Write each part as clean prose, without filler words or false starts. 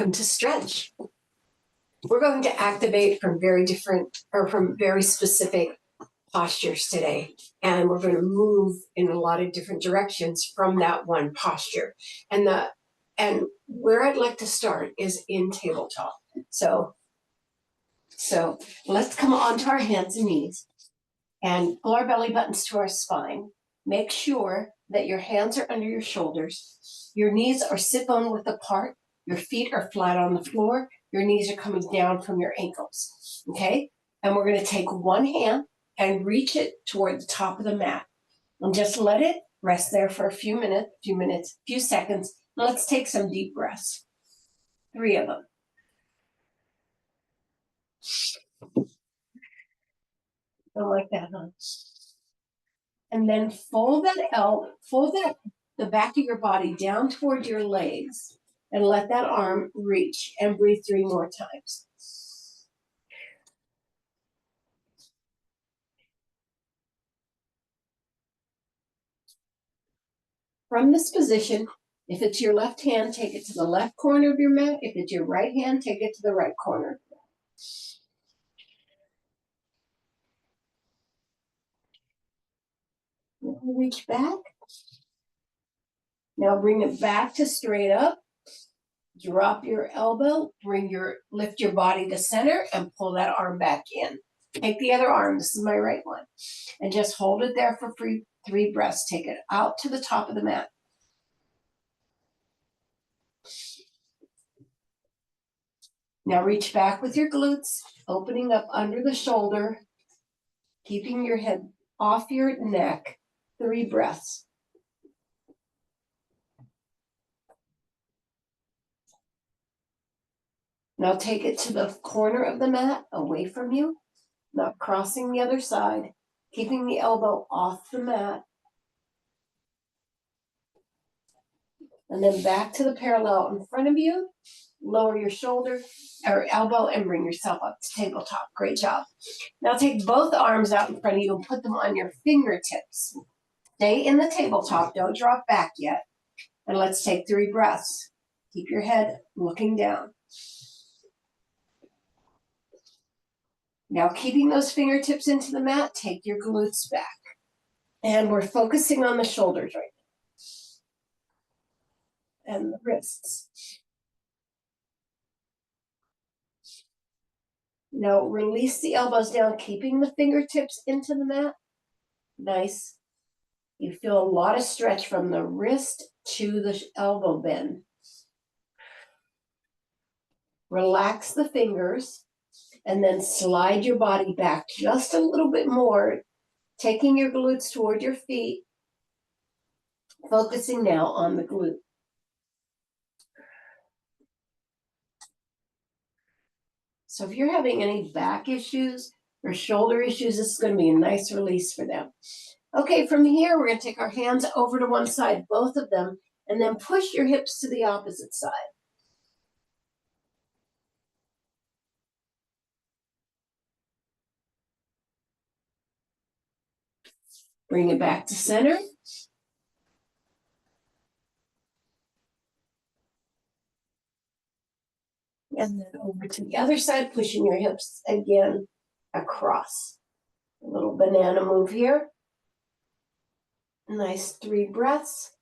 welcome to stretch. We're going to activate from very specific postures today. And we're going to move in a lot of different directions from that one posture. And where I'd like to start is in tabletop. So let's come onto our hands and knees and pull our belly buttons to our spine. Make sure that your hands are under your shoulders. Your knees are sit bone width apart. Your feet are flat on the floor. Your knees are coming down from your ankles, okay? And we're going to take one hand and reach it toward the top of the mat. And just let it rest there for a few seconds. Let's take some deep breaths. 3 of them. Don't like that, huh? And then fold the back of your body down toward your legs and let that arm reach and breathe 3 more times. From this position, if it's your left hand, take it to the left corner of your mat. If it's your right hand, take it to the right corner. Reach back. Now bring it back to straight up. Drop your elbow, lift your body to center and pull that arm back in. Take the other arm, this is my right one, and just hold it there for 3 breaths. Take it out to the top of the mat. Now reach back with your glutes, opening up under the shoulder, keeping your head off your neck. 3 breaths. Now take it to the corner of the mat, away from you, not crossing the other side, keeping the elbow off the mat. And then back to the parallel in front of you. Lower your shoulder or elbow and bring yourself up to tabletop. Great job. Now take both arms out in front of you and put them on your fingertips. Stay in the tabletop. Don't drop back yet. And let's take 3 breaths. Keep your head looking down. Now keeping those fingertips into the mat, take your glutes back. And we're focusing on the shoulders right now. And the wrists. Now release the elbows down, keeping the fingertips into the mat. Nice. You feel a lot of stretch from the wrist to the elbow bend. Relax the fingers and then slide your body back just a little bit more, taking your glutes toward your feet, focusing now on the glute. So if you're having any back issues or shoulder issues, this is going to be a nice release for them. Okay, from here, we're going to take our hands over to one side, both of them, and then push your hips to the opposite side. Bring it back to center. And then over to the other side, pushing your hips again across. A little banana move here. Nice 3 breaths.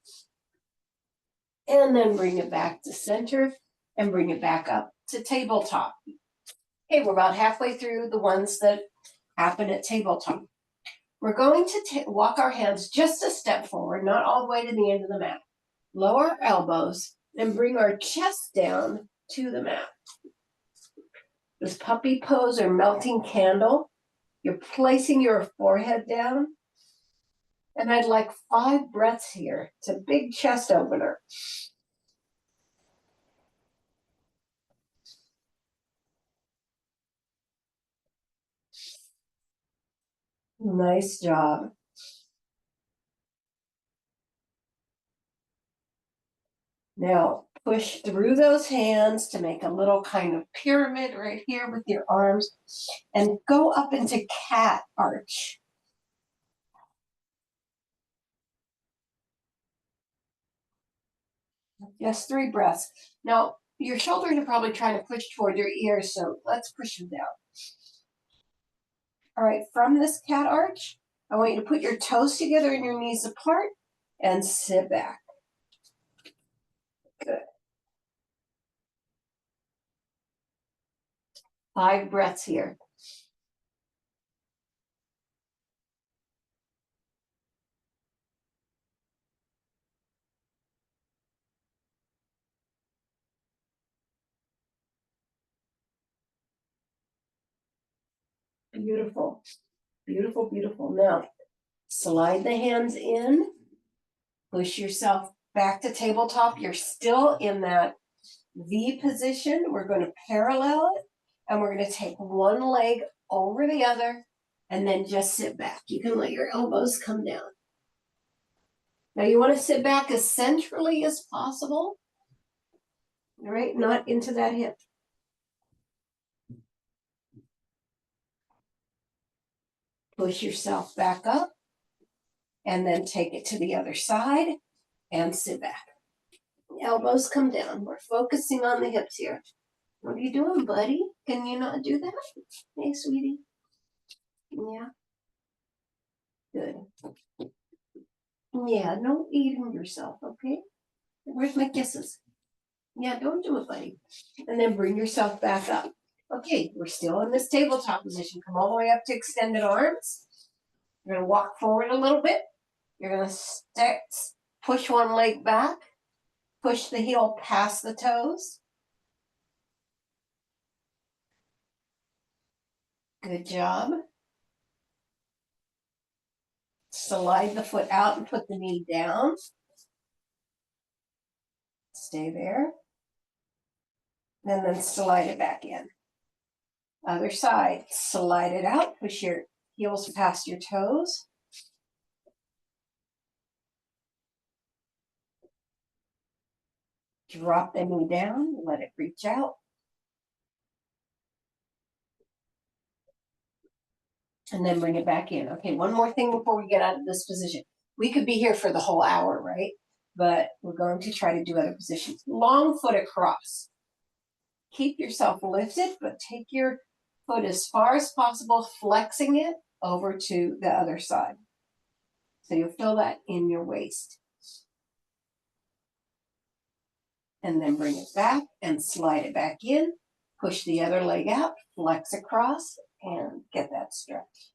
And then bring it back to center and bring it back up to tabletop. Okay, we're about halfway through the ones that happen at tabletop. We're going to walk our hands just a step forward, not all the way to the end of the mat. Lower our elbows and bring our chest down to the mat. This puppy pose or melting candle. You're placing your forehead down. And I'd like 5 breaths here. It's a big chest opener. Nice job. Now push through those hands to make a little kind of pyramid right here with your arms and go up into cat arch. Just 3 breaths. Now Your shoulders are probably trying to push toward your ears, so let's push them down. All right, from this cat arch, I want you to put your toes together and your knees apart and sit back. Good. 5 breaths here. Beautiful, beautiful, beautiful. Now, slide the hands in, push yourself back to tabletop. You're still in that V position. We're going to parallel it, and we're going to take one leg over the other, and then just sit back. You can let your elbows come down. Now you want to sit back as centrally as possible, all right? Not into that hip. Push yourself back up, and then take it to the other side, and sit back. Elbows come down. We're focusing on the hips here. What are you doing, buddy? Can you not do that? Hey, sweetie. Yeah. Good. Yeah, no eating yourself, okay? Where's my kisses? Yeah, don't do it, buddy. And then bring yourself back up. Okay, we're still in this tabletop position. Come all the way up to extended arms. You're going to walk forward a little bit. You're going to push one leg back. Push the heel past the toes. Good job. Slide the foot out and put the knee down. Stay there. And then slide it back in. Other side, slide it out. Push your heels past your toes. Drop the knee down. Let it reach out. And then bring it back in. Okay, one more thing before we get out of this position. We could be here for the whole hour, right? But we're going to try to do other positions. Long foot across. Keep yourself lifted, but take your foot as far as possible, flexing it over to the other side. So you'll feel that in your waist. And then bring it back and slide it back in. Push the other leg out, flex across, and get that stretch.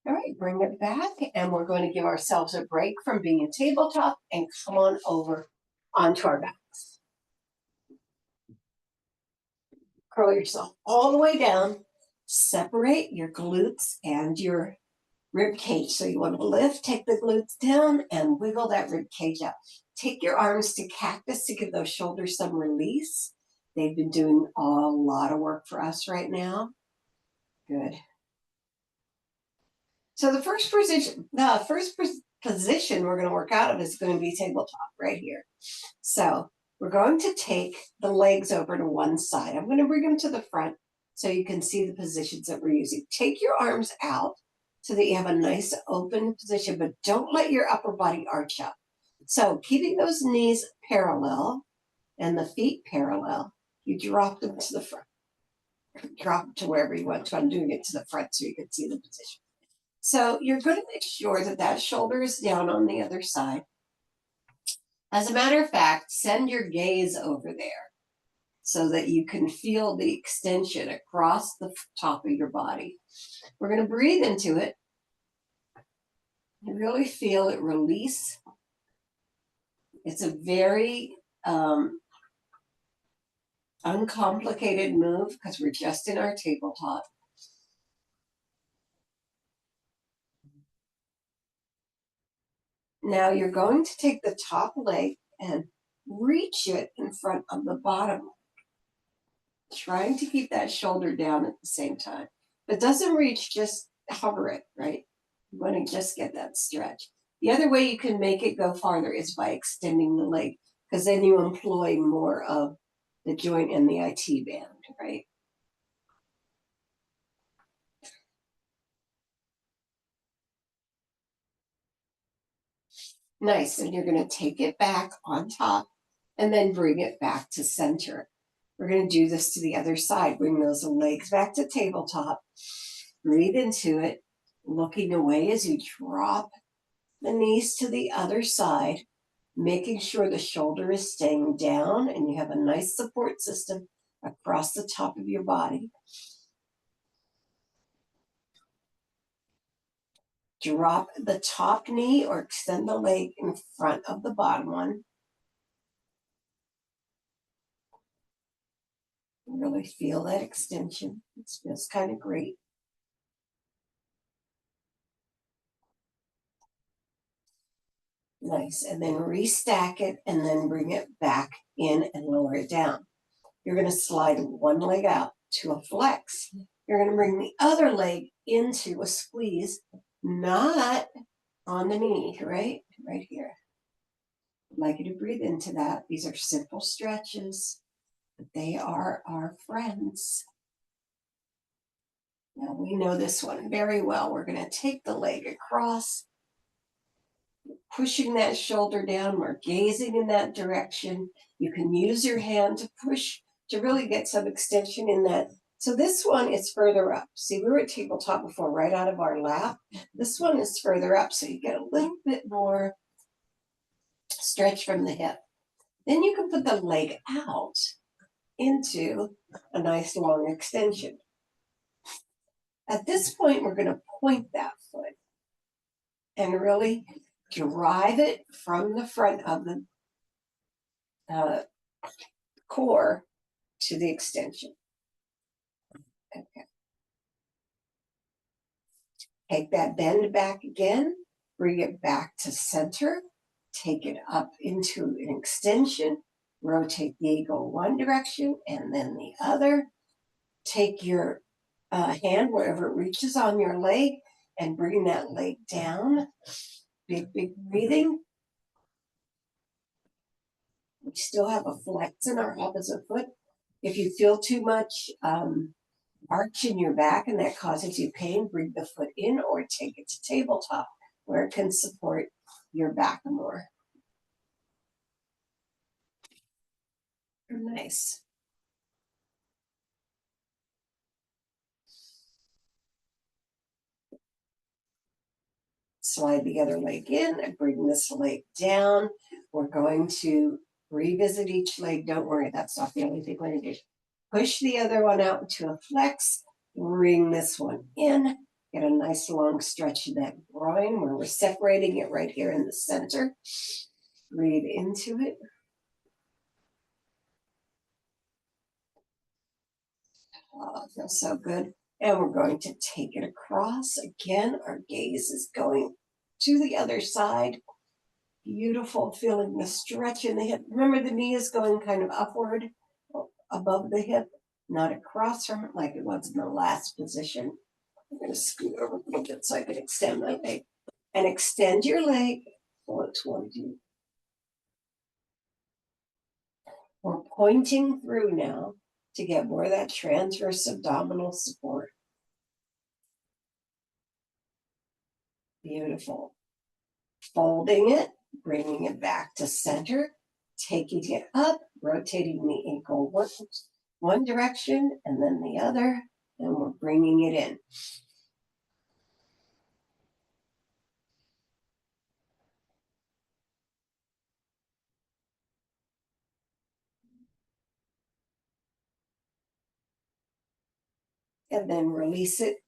All right, bring it back, and we're going to give ourselves a break from being a tabletop and come on over onto our backs. Curl yourself all the way down. Separate your glutes and your rib cage. So you want to lift, take the glutes down, and wiggle that rib cage out. Take your arms to cactus to give those shoulders some release. They've been doing a lot of work for us right now. Good. So the first position we're going to work out of is going to be tabletop right here. So we're going to take the legs over to one side. I'm going to bring them to the front so you can see the positions that we're using. Take your arms out so that you have a nice open position, but don't let your upper body arch up. So keeping those knees parallel and the feet parallel, you drop them to the front. Drop them to wherever you want to. I'm doing it to the front so you can see the position. So you're going to make sure that that shoulder is down on the other side. As a matter of fact, send your gaze over there so that you can feel the extension across the top of your body. We're going to breathe into it. You really feel it release. It's a very uncomplicated move because we're just in our tabletop. Now you're going to take the top leg and reach it in front of the bottom, trying to keep that shoulder down at the same time. If it doesn't reach, just hover it, right? You want to just get that stretch. The other way you can make it go farther is by extending the leg, because then you employ more of the joint and the IT band, right? Nice. And you're going to take it back on top and then bring it back to center. We're going to do this to the other side. Bring those legs back to tabletop. Breathe into it, looking away as you drop the knees to the other side, making sure the shoulder is staying down and you have a nice support system across the top of your body. Drop the top knee or extend the leg in front of the bottom one. Really feel that extension. It feels kind of great. Nice. And then restack it and then bring it back in and lower it down. You're going to slide one leg out to a flex. You're going to bring the other leg into a squeeze, not on the knee, right? Right here. I'd like you to breathe into that. These are simple stretches, but they are our friends. Now we know this one very well. We're going to take the leg across, pushing that shoulder down. We're gazing in that direction. You can use your hand to push to really get some extension in that. So this one is further up. See, we were at tabletop before, right out of our lap. This one is further up, so you get a little bit more stretch from the hip. Then you can put the leg out into a nice long extension. At this point, we're going to point that foot and really drive it from the front of the core to the extension. Okay. Take that bend back again, bring it back to center, take it up into an extension, rotate the eagle one direction and then the other. Take your hand wherever it reaches on your leg and bring that leg down. Big, big breathing. We still have a flex in our opposite foot. If you feel too much arch in your back and that causes you pain, bring the foot in or take it to tabletop where it can support your back more. Nice. Slide the other leg in and bring this leg down. We're going to revisit each leg. Don't worry, that's not the only thing we're going to do. Push the other one out into a flex. Bring this one in. Get a nice long stretch of that groin where we're separating it right here in the center. Breathe into it. Oh, it feels so good. And we're going to take it across. Again, our gaze is going to the other side. Beautiful, feeling the stretch in the hip. Remember, the knee is going kind of upward above the hip, not across from it like it was in the last position. I'm going to scoot over a little bit so I can extend my leg. And extend your leg. Pull it towards you. We're pointing through now to get more of that transverse abdominal support. Beautiful. Folding it, bringing it back to center, taking it up, rotating the ankle one direction and then the other, and we're bringing it in. And then release it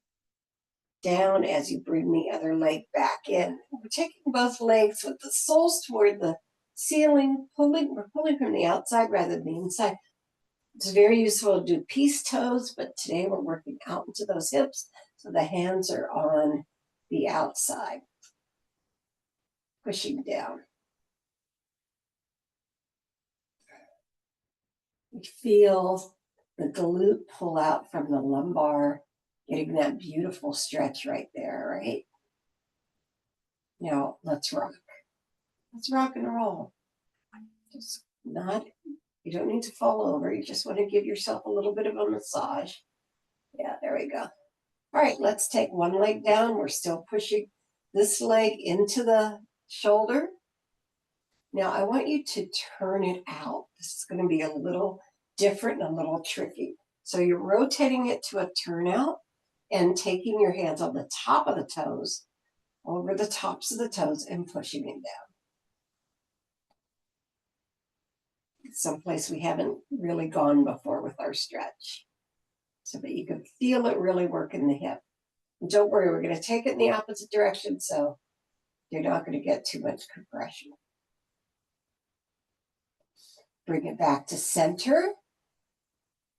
down as you bring the other leg back in. We're taking both legs with the soles toward the ceiling, we're pulling from the outside rather than the inside. It's very useful to do peace toes, but today we're working out into those hips, so the hands are on the outside, pushing down. We feel the glute pull out from the lumbar, getting that beautiful stretch right there, right? Now, let's rock. Let's rock and roll. Just not, you don't need to fall over. You just want to give yourself a little bit of a massage. Yeah, there we go. All right, let's take one leg down. We're still pushing this leg into the shoulder. Now I want you to turn it out. This is going to be a little different and a little tricky. So you're rotating it to a turnout and taking your hands on the top of the toes, over the tops of the toes and pushing it down. Someplace we haven't really gone before with our stretch. So that you can feel it really work in the hip. And don't worry, we're going to take it in the opposite direction, so you're not going to get too much compression. Bring it back to center.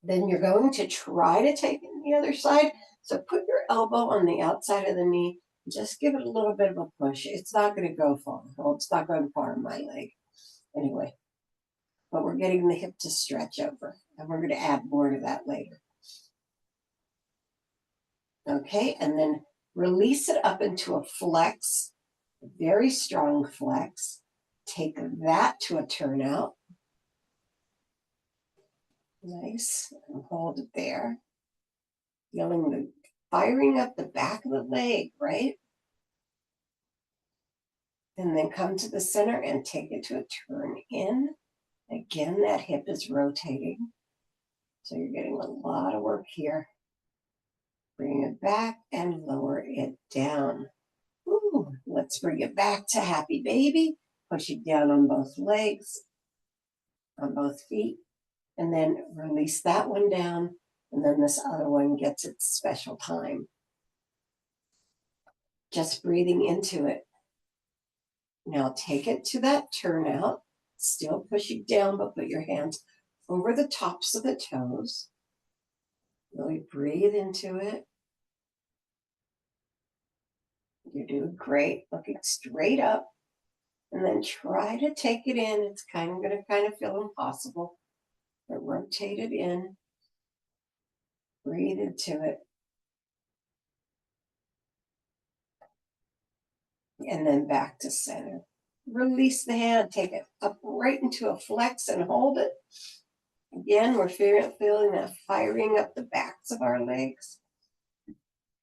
Then you're going to try to take it on the other side. So put your elbow on the outside of the knee. Just give it a little bit of a push. It's not going to go far. Well, it's not going far in my leg. Anyway, but we're getting the hip to stretch over. And we're going to add more to that later. Okay, and then release it up into a flex, a very strong flex. Take that to a turnout. Nice, and hold it there. Feeling the firing up the back of the leg, right? And then come to the center and take it to a turn in. Again, that hip is rotating. So you're getting a lot of work here. Bring it back and lower it down. Ooh, let's bring it back to happy baby. Push it down on both legs, on both feet, and then release that one down. And then this other one gets its special time. Just breathing into it. Now take it to that turnout. Still pushing down, but put your hands over the tops of the toes. Really breathe into it. You're doing great. Looking straight up. And then try to take it in. It's going to feel impossible. But rotate it in. Breathe into it. And then back to center. Release the hand. Take it up right into a flex and hold it. Again, we're feeling that firing up the backs of our legs.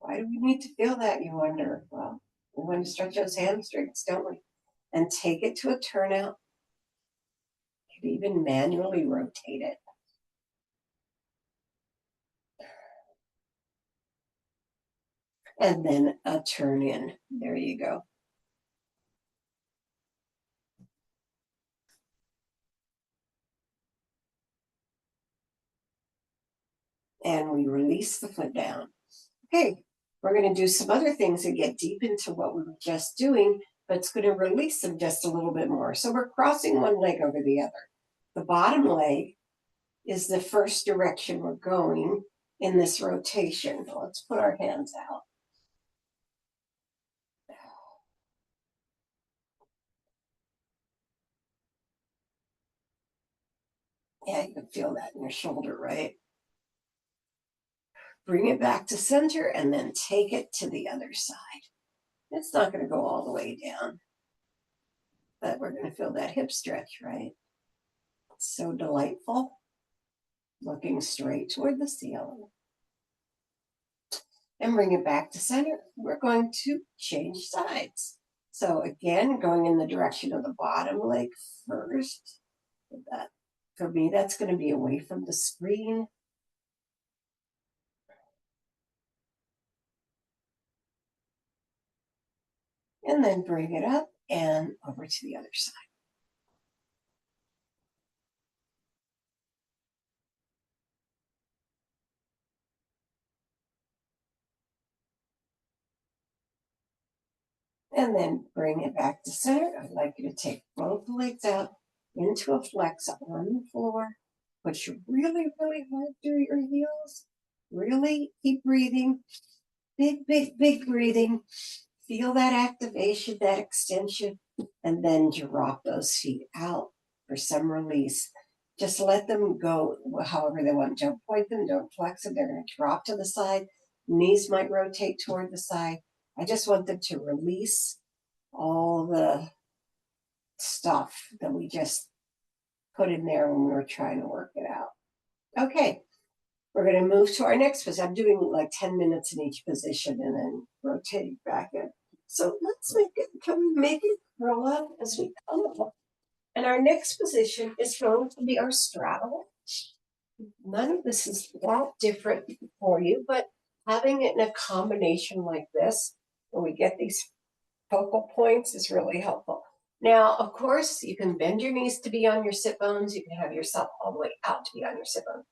Why do we need to feel that, you wonder? Well, we want to stretch those hamstrings, don't we? And take it to a turnout. You can even manually rotate it. And then a turn in. There you go. And we release the foot down. Okay, we're going to do some other things and get deep into what we were just doing, but it's going to release them just a little bit more. So we're crossing one leg over the other. The bottom leg is the first direction we're going in this rotation. Let's put our hands out. Yeah, you can feel that in your shoulder, right? Bring it back to center and then take it to the other side. It's not going to go all the way down, but we're going to feel that hip stretch, right? It's so delightful. Looking straight toward the ceiling. And bring it back to center. We're going to change sides. So again, going in the direction of the bottom leg first. That, for me, that's going to be away from the screen. And then bring it up and over to the other side. And then bring it back to center. I'd like you to take both legs out into a flex on the floor. Push really, really hard through your heels. Really keep breathing. Big, big, big breathing. Feel that activation, that extension, and then drop those feet out for some release. Just let them go however they want. Don't point them, don't flex them. They're going to drop to the side. Knees might rotate toward the side. I just want them to release all the stuff that we just put in there when we were trying to work it out. Okay, we're going to move to our next position. I'm doing like 10 minutes in each position and then rotating back in. So let's make it, can we make it curl up as we come up? And our next position is going to be our straddle. None of this is that different for you, but having it in a combination like this, when we get these focal points, is really helpful. Now, of course, you can bend your knees to be on your sit bones. You can have yourself all the way out to be on your sit bones.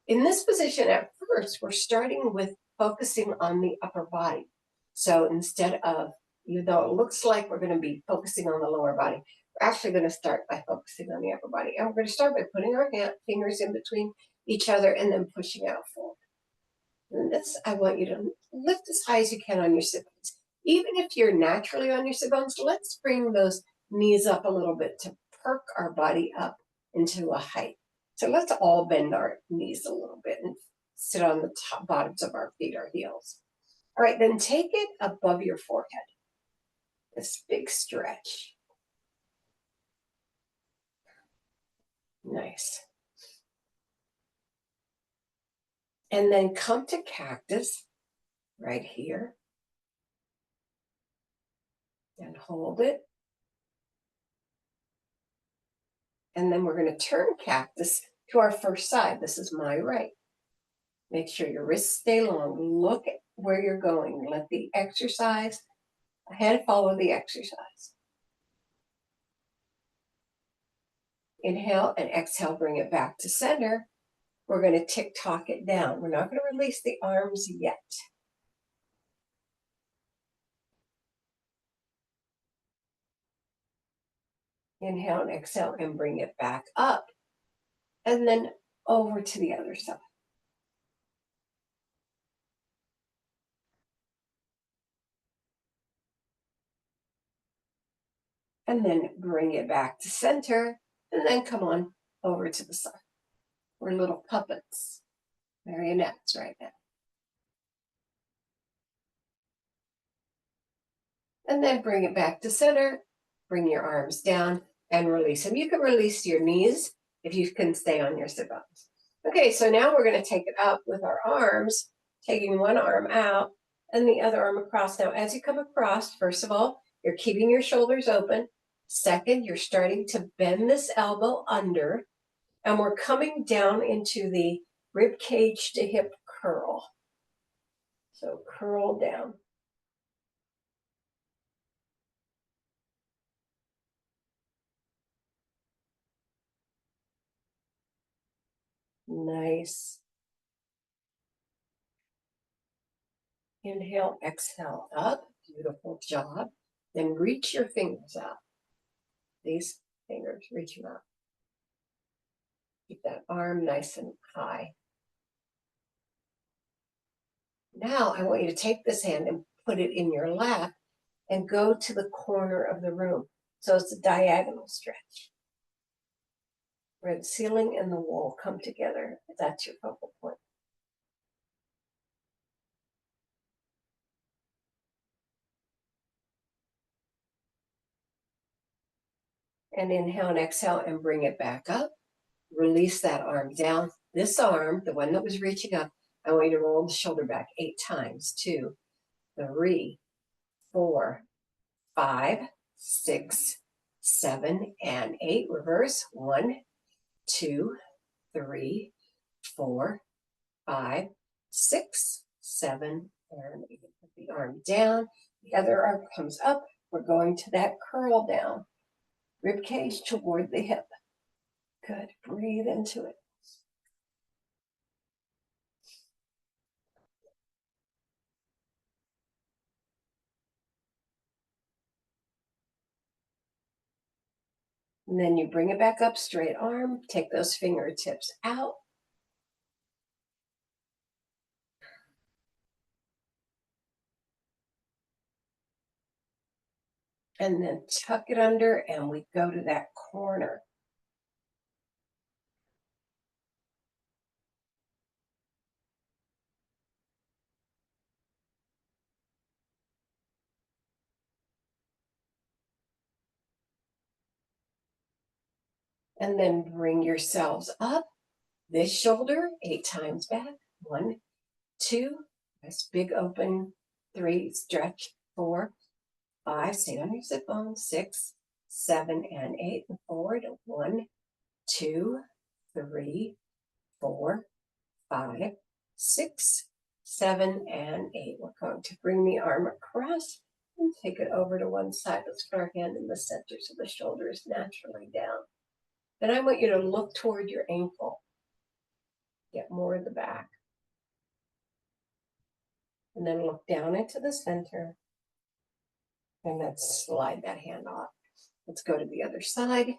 In this position, at first, we're starting with focusing on the upper body. So instead of, even though it looks like we're going to be focusing on the lower body, we're actually going to start by focusing on the upper body. And we're going to start by putting our fingers in between each other and then pushing out forward. And this, I want you to lift as high as you can on your sit bones. Even if you're naturally on your sit bones, let's bring those knees up a little bit to perk our body up into a height. So let's all bend our knees a little bit and sit on the top bottoms of our feet, our heels. All right, then take it above your forehead. This big stretch. Nice. And then come to cactus right here. And hold it. And then we're going to turn cactus to our first side. This is my right. Make sure your wrists stay long. Look at where you're going. Let the exercise ahead follow the exercise. Inhale and exhale, bring it back to center. We're going to tick-tock it down. We're not going to release the arms yet. Inhale and exhale and bring it back up. And then over to the other side. And then bring it back to center. And then come on over to the side. We're little puppets, marionettes right now. And then bring it back to center. Bring your arms down and release them. You can release your knees if you can stay on your sit bones. Okay, so now we're going to take it up with our arms, taking one arm out and the other arm across. Now, as you come across, first of all, you're keeping your shoulders open. Second, you're starting to bend this elbow under, and we're coming down into the rib cage to hip curl. So curl down. Nice. Inhale, exhale up. Beautiful job. Then reach your fingers out. These fingers, reach them out. Keep that arm nice and high. Now I want you to take this hand and put it in your lap and go to the corner of the room. So it's a diagonal stretch where the ceiling and the wall come together. That's your focal point. And inhale and exhale and bring it back up. Release that arm down. This arm, the one that was reaching up, I want you to roll the shoulder back 8 times. 2, 3, 4, 5, 6, 7, and 8. Reverse. 1, 2, 3, 4, 5, 6, 7, and 8. Put the arm down. The other arm comes up. We're going to that curl down. Rib cage toward the hip. Good. Breathe into it. And then you bring it back up, straight arm. Take those fingertips out. And then tuck it under, and we go to that corner. And then bring yourselves up. This shoulder, 8 times back. 1, 2, nice big open. 3, stretch. 4, 5, stay on your sit bones. 6, 7, and 8. And forward. 1, 2, 3, 4, 5, 6, 7, and 8. We're going to bring the arm across and take it over to one side. Let's put our hand in the center so the shoulder is naturally down. Then I want you to look toward your ankle. Get more of the back. And then look down into the center. And let's slide that hand off. Let's go to the other side.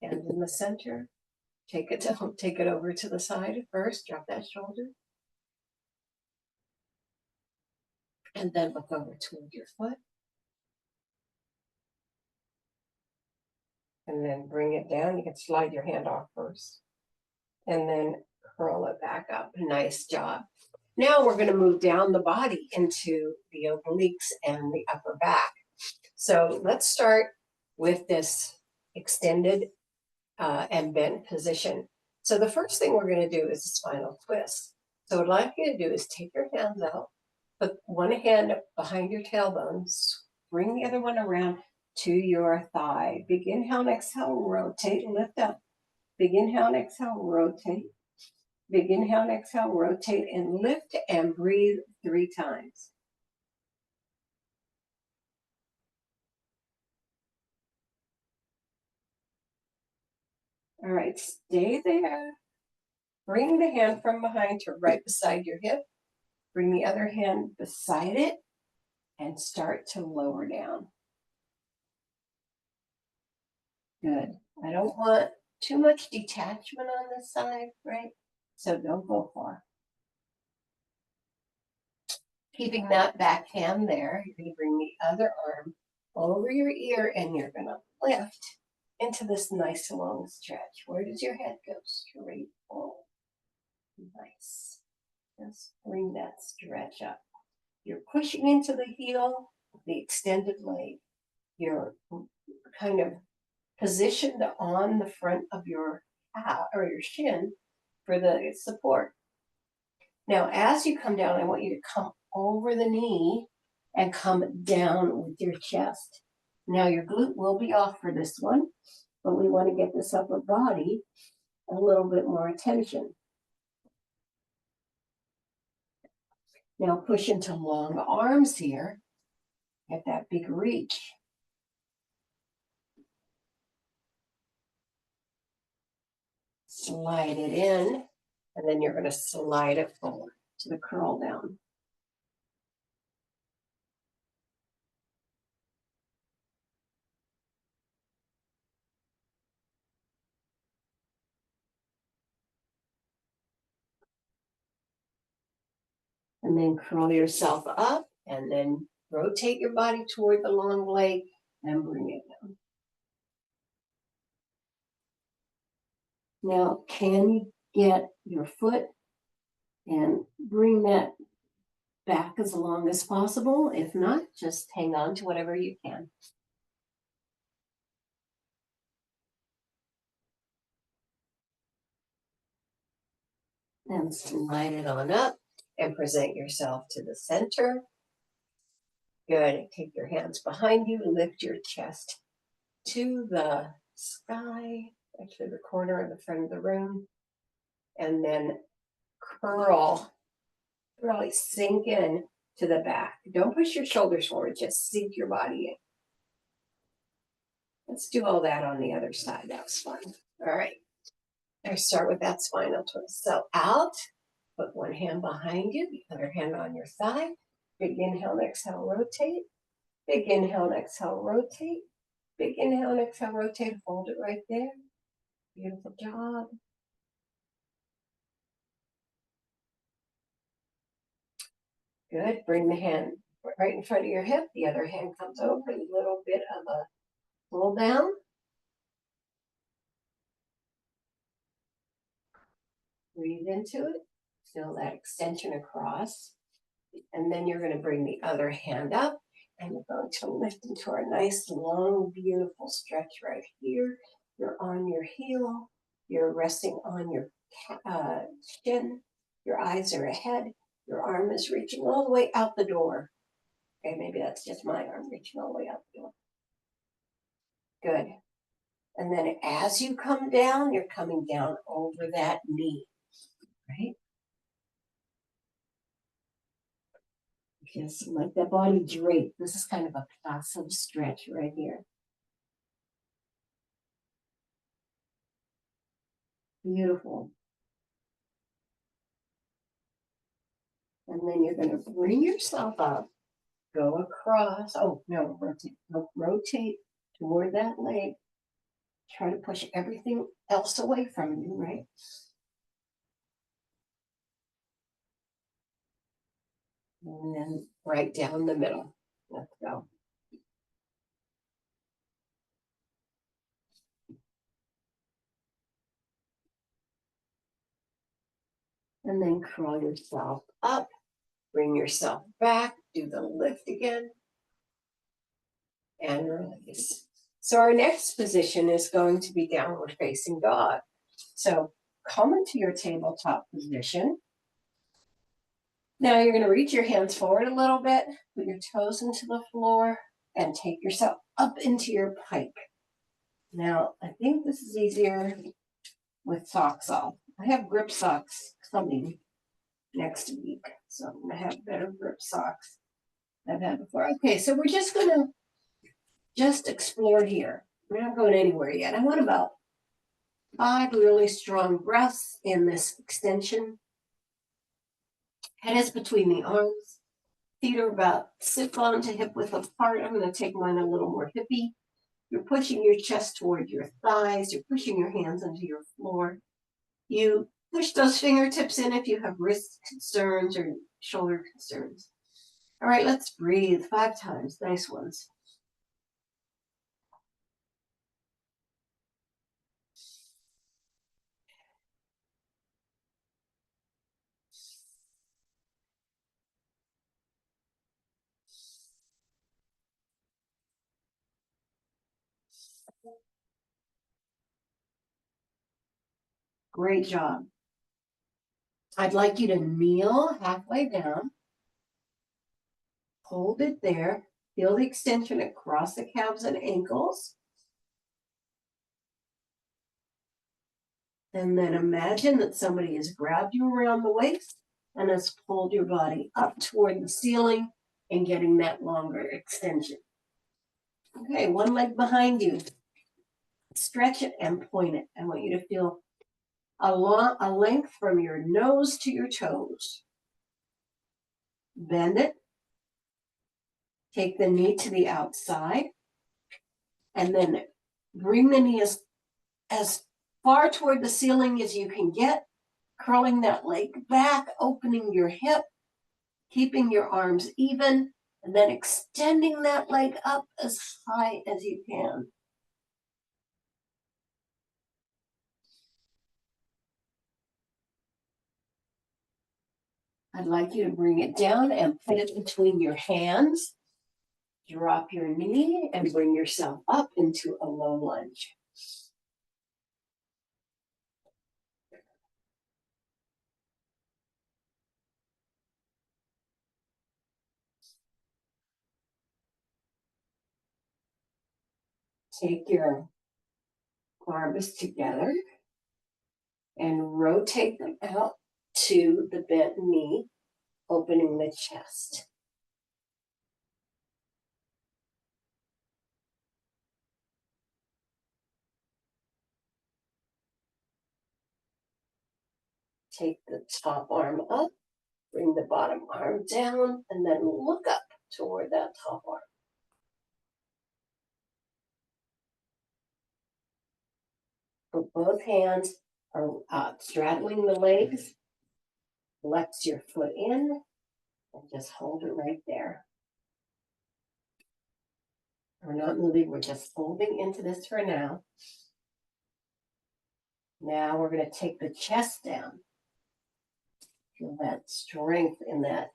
Hand in the center. Take it over to the side first. Drop that shoulder. And then look over toward your foot. And then bring it down. You can slide your hand off first. And then curl it back up. Nice job. Now we're going to move down the body into the obliques and the upper back. So let's start with this extended and bent position. So the first thing we're going to do is a spinal twist. So what I'd like you to do is take your hands out, put one hand behind your tailbone, bring the other one around to your thigh. Big inhale and exhale, rotate and lift up. Big inhale and exhale, rotate. Big inhale and exhale, rotate and lift and breathe 3 times. All right, stay there. Bring the hand from behind to right beside your hip. Bring the other hand beside it and start to lower down. Good. I don't want too much detachment on this side, right? So don't go far. Keeping that back hand there, you're going to bring the other arm over your ear and you're going to lift into this nice long stretch. Where does your head go? Straight forward. Nice. Just bring that stretch up. You're pushing into the heel, the extended leg. You're kind of positioned on the front of your calf or your shin for the support. Now, as you come down, I want you to come over the knee and come down with your chest. Now, your glute will be off for this one, but we want to get this upper body a little bit more attention. Now, push into long arms here. Get that big reach. Slide it in, and then you're going to slide it forward to the curl down. And then curl yourself up, and then rotate your body toward the long leg and bring it down. Now, can you get your foot and bring that back as long as possible? If not, just hang on to whatever you can. And slide it on up and present yourself to the center. Good. Take your hands behind you, lift your chest to the sky, actually the corner in the front of the room, and then curl, really sink in to the back. Don't push your shoulders forward, just sink your body in. Let's do all that on the other side. That was fun. All right. I start with that spinal twist. So out, put one hand behind you, the other hand on your thigh. Big inhale and exhale, rotate. Big inhale and exhale, rotate. Big inhale and exhale, rotate. Hold it right there. Beautiful job. Good. Bring the hand right in front of your hip. The other hand comes over. A little bit of a pull down. Breathe into it. Feel that extension across. And then you're going to bring the other hand up. And you're going to lift into a nice, long, beautiful stretch right here. You're on your heel. You're resting on your shin. Your eyes are ahead. Your arm is reaching all the way out the door. Okay, maybe that's just my arm reaching all the way out the door. Good. And then as you come down, you're coming down over that knee, right? Just let that body drape. This is kind of a passive stretch right here. Beautiful. And then you're going to bring yourself up, go across. Oh, no, rotate. No, rotate toward that leg. Try to push everything else away from you, right? And then right down the middle. Let's go. And then curl yourself up, bring yourself back, do the lift again, and release. So our next position is going to be downward facing dog. So come into your tabletop position. Now you're going to reach your hands forward a little bit, put your toes into the floor, and take yourself up into your pike. Now, I think this is easier with socks off. I have grip socks coming next week, so I'm going to have better grip socks than I've had before. Okay, so we're just going to explore here. We're not going anywhere yet. I want about 5 really strong breaths in this extension. Head is between the arms. Feet are about sit-on to hip width apart. I'm going to take mine a little more hippie. You're pushing your chest toward your thighs. You're pushing your hands into your floor. You push those fingertips in if you have wrist concerns or shoulder concerns. All right, let's breathe 5 times. Nice ones. Great job. I'd like you to kneel halfway down. Hold it there. Feel the extension across the calves and ankles. And then imagine that somebody has grabbed you around the waist and has pulled your body up toward the ceiling and getting that longer extension. Okay, one leg behind you. Stretch it and point it. I want you to feel a length from your nose to your toes. Bend it. Take the knee to the outside. And then bring the knee as far toward the ceiling as you can get, curling that leg back, opening your hip, keeping your arms even, and then extending that leg up as high as you can. I'd like you to bring it down and put it between your hands. Drop your knee and bring yourself up into a low lunge. Take your arms together and rotate them out to the bent knee, opening the chest. Take the top arm up, bring the bottom arm down, and then look up toward that top arm. Put both hands are straddling the legs. Flex your foot in and just hold it right there. We're not moving, we're just holding into this for now. Now we're going to take the chest down. Feel that strength in that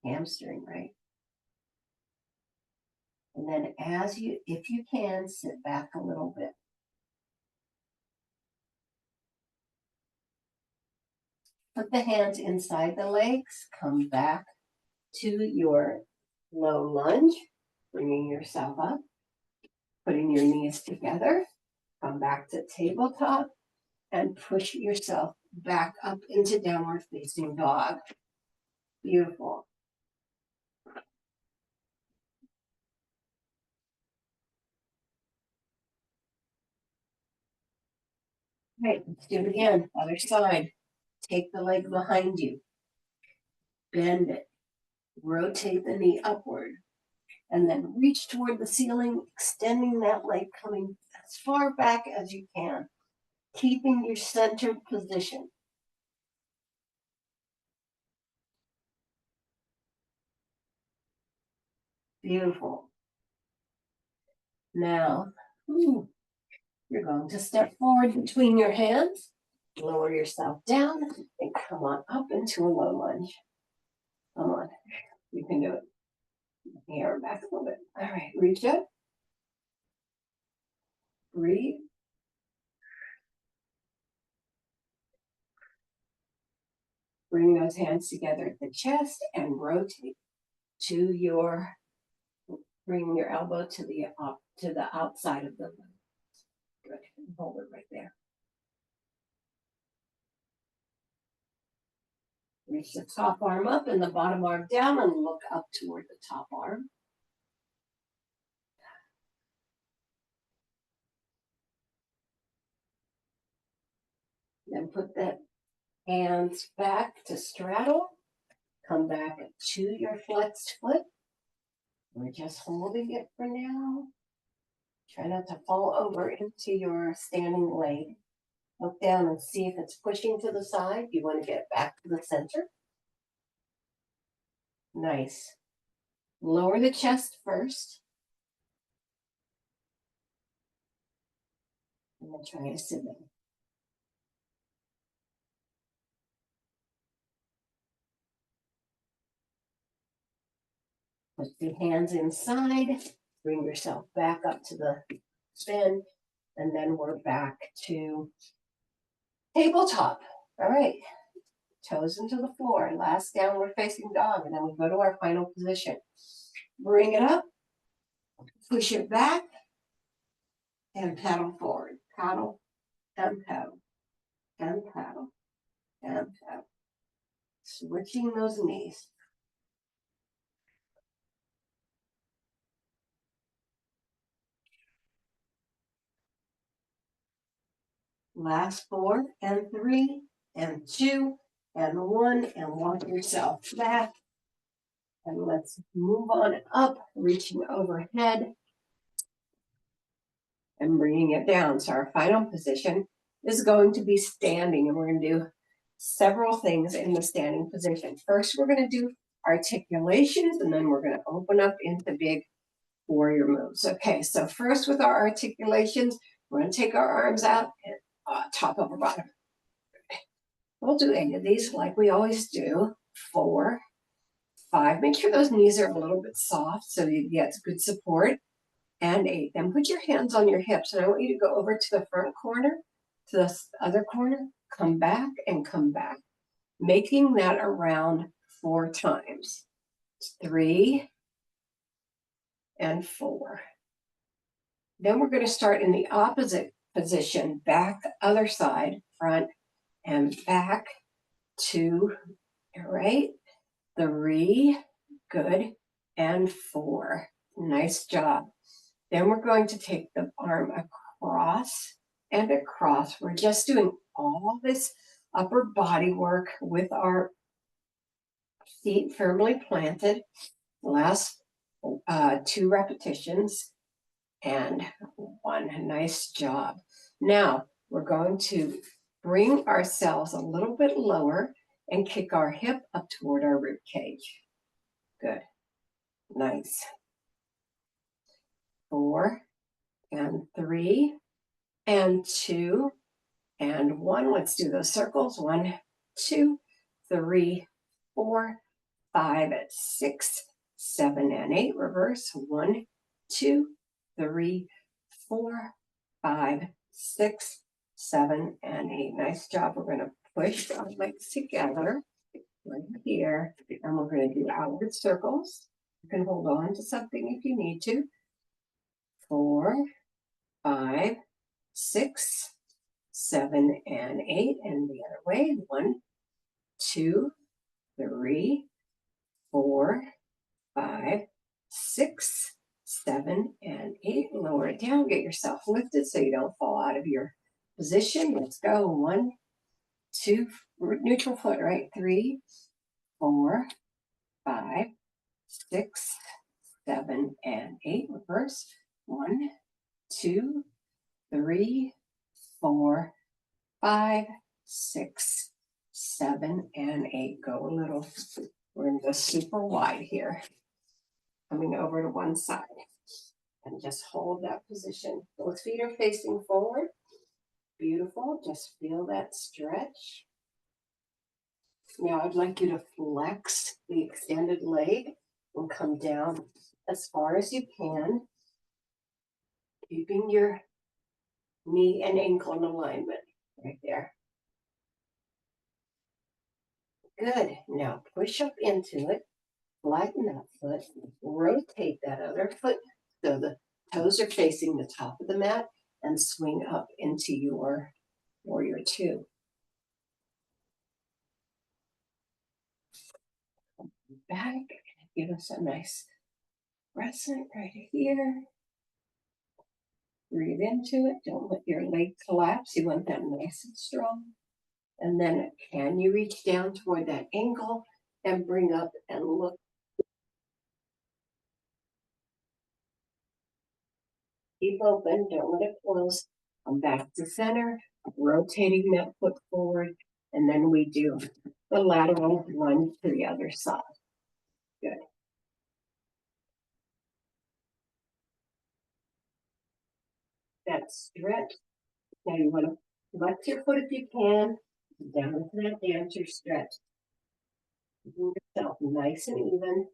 hamstring, right? And then if you can, sit back a little bit. Put the hands inside the legs, come back to your low lunge. Bringing yourself up, putting your knees together, come back to tabletop, and push yourself back up into downward facing dog. Beautiful. Okay, let's do it again. Other side. Take the leg behind you. Bend it. Rotate the knee upward. And then reach toward the ceiling, extending that leg, coming as far back as you can, keeping your centered position. Beautiful. Now, you're going to step forward between your hands, lower yourself down, and come on up into a low lunge. Come on, you can do it. Here, back a little bit. All right, reach up. Breathe. Bring those hands together at the chest and rotate to your, bring your elbow to the outside of the leg. Good, hold it right there. Reach the top arm up and the bottom arm down and look up toward the top arm. Then put that hands back to straddle. Come back to your flexed foot. We're just holding it for now. Try not to fall over into your standing leg. Look down and see if it's pushing to the side. You want to get back to the center. Nice. Lower the chest first. And then try to sit down. Put the hands inside. Bring yourself back up to the spin. And then we're back to tabletop. All right. Toes into the floor. Last downward facing dog. And then we go to our final position. Bring it up. Push it back. And paddle forward. Paddle and paddle. And paddle. And paddle. Switching those knees. Last 4 and 3 and 2 and 1 and walk yourself back. And let's move on up, reaching overhead and bringing it down. So our final position is going to be standing, and we're going to do several things in the standing position. First, we're going to do articulations, and then we're going to open up into big warrior moves. Okay, so first with our articulations, we're going to take our arms out and top over bottom. We'll do 8 of these like we always do. 4, 5. Make sure those knees are a little bit soft so you get good support. And 8. Then put your hands on your hips, and I want you to go over to the front corner, to the other corner, come back and come back, making that around 4 times. 3 and 4. Then we're going to start in the opposite position, back, other side, front and back, 2, all right, 3, good, and 4. Nice job. Then we're going to take the arm across and across. We're just doing all this upper body work with our feet firmly planted. Last 2 repetitions and 1. Nice job. Now we're going to bring ourselves a little bit lower and kick our hip up toward our rib cage. Good. Nice. 4 and 3 and 2 and 1. Let's do those circles. 1, 2, 3, 4, 5, 6, 7, and 8. Reverse. 1, 2, 3, 4, 5, 6, 7, and 8. Nice job. We're going to push our legs together right here, and we're going to do outward circles. You can hold on to something if you need to. 4, 5, 6, 7, and 8. And the other way. 1, 2, 3, 4, 5, 6, 7, and 8. Lower it down. Get yourself lifted so you don't fall out of your position. Let's go. 1, 2, neutral foot, right? 3, 4, 5, 6, 7, and 8. Reverse. 1, 2, 3, 4, 5, 6, 7, and 8. Go a little. We're going to go super wide here. Coming over to one side. And just hold that position. Both feet are facing forward. Beautiful. Just feel that stretch. Now I'd like you to flex the extended leg and come down as far as you can, keeping your knee and ankle in alignment right there. Good. Now push up into it, flatten that foot, rotate that other foot so the toes are facing the top of the mat, and swing up into your warrior two. Back, give us a nice crescent right here. Breathe into it. Don't let your leg collapse. You want that nice and strong. And then can you reach down toward that ankle and bring up and look? Keep open. Don't let it close. Come back to center, rotating that foot forward. And then we do the lateral lunge to the other side. Good. That stretch. Now you want to flex your foot if you can, down into that dancer stretch. Move yourself nice and even.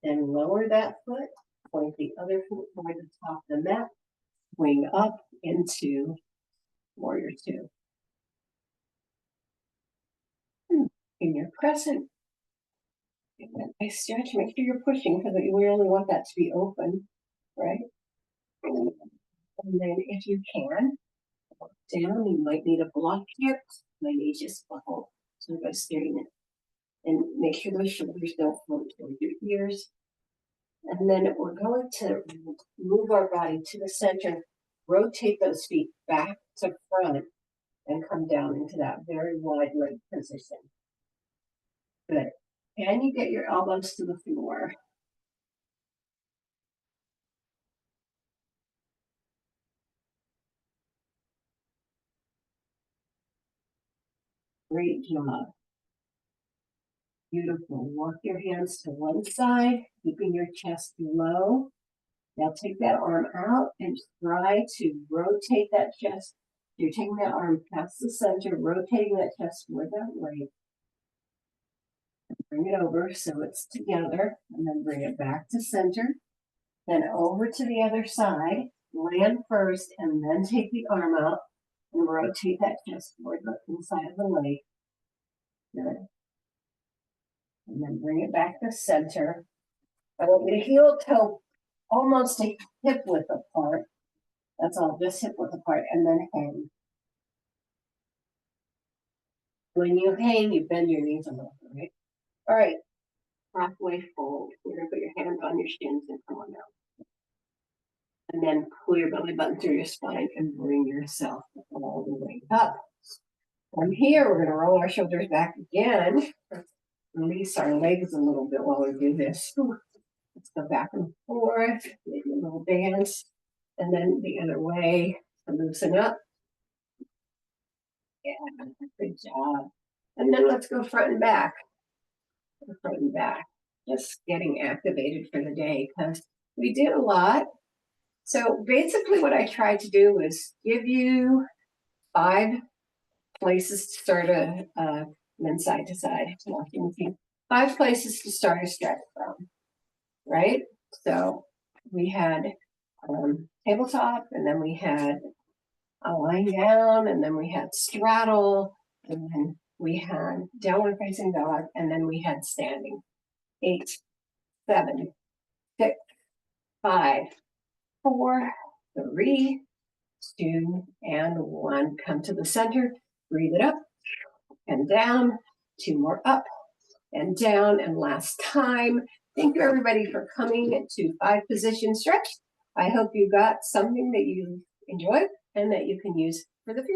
Then lower that foot, point the other foot toward the top of the mat, swing up into warrior two. In your crescent, get that nice stretch. Make sure you're pushing because we only want that to be open, right? And then if you can, down, you might need a block here. My knees just buckle. So I'm going to straighten it. And make sure those shoulders don't float toward your ears. And then we're going to move our body to the center, rotate those feet back to front, and come down into that very wide leg position. Good. Can you get your elbows to the floor? Great job. Beautiful. Walk your hands to one side, keeping your chest low. Now take that arm out and try to rotate that chest. You're taking that arm past the center, rotating that chest toward that leg. Bring it over so it's together, and then bring it back to center. Then over to the other side. Land first, and then take the arm out and rotate that chest toward the inside of the leg. Good. And then bring it back to center. I want you to heel toe almost a hip width apart. That's all, just hip width apart, and then hang. When you hang, you bend your knees a little bit, right? All right, halfway fold. You're gonna put your hands on your shins and come on down. And then pull your belly button through your spine and bring yourself all the way up. From here, we're gonna roll our shoulders back again. Release our legs a little bit while we do this. Let's go back and forth, maybe a little dance, and then the other way to loosen up. Yeah, good job. And then let's go front and back. Front and back. Just getting activated for the day because we did a lot. So basically what I tried to do was give you 5 places to start then side to side, walking with you. 5 places to start a stretch from, right? So we had tabletop, and then we had lying down, and then we had straddle, and then we had downward facing dog, and then we had standing. 8 7, 6, 5, 4, 3, 2, and 1. Come to the center, breathe it up and down. 2 more up and down, and last time. Thank you everybody for coming to 5 position stretch. I hope you got something that you enjoyed and that you can use for the future.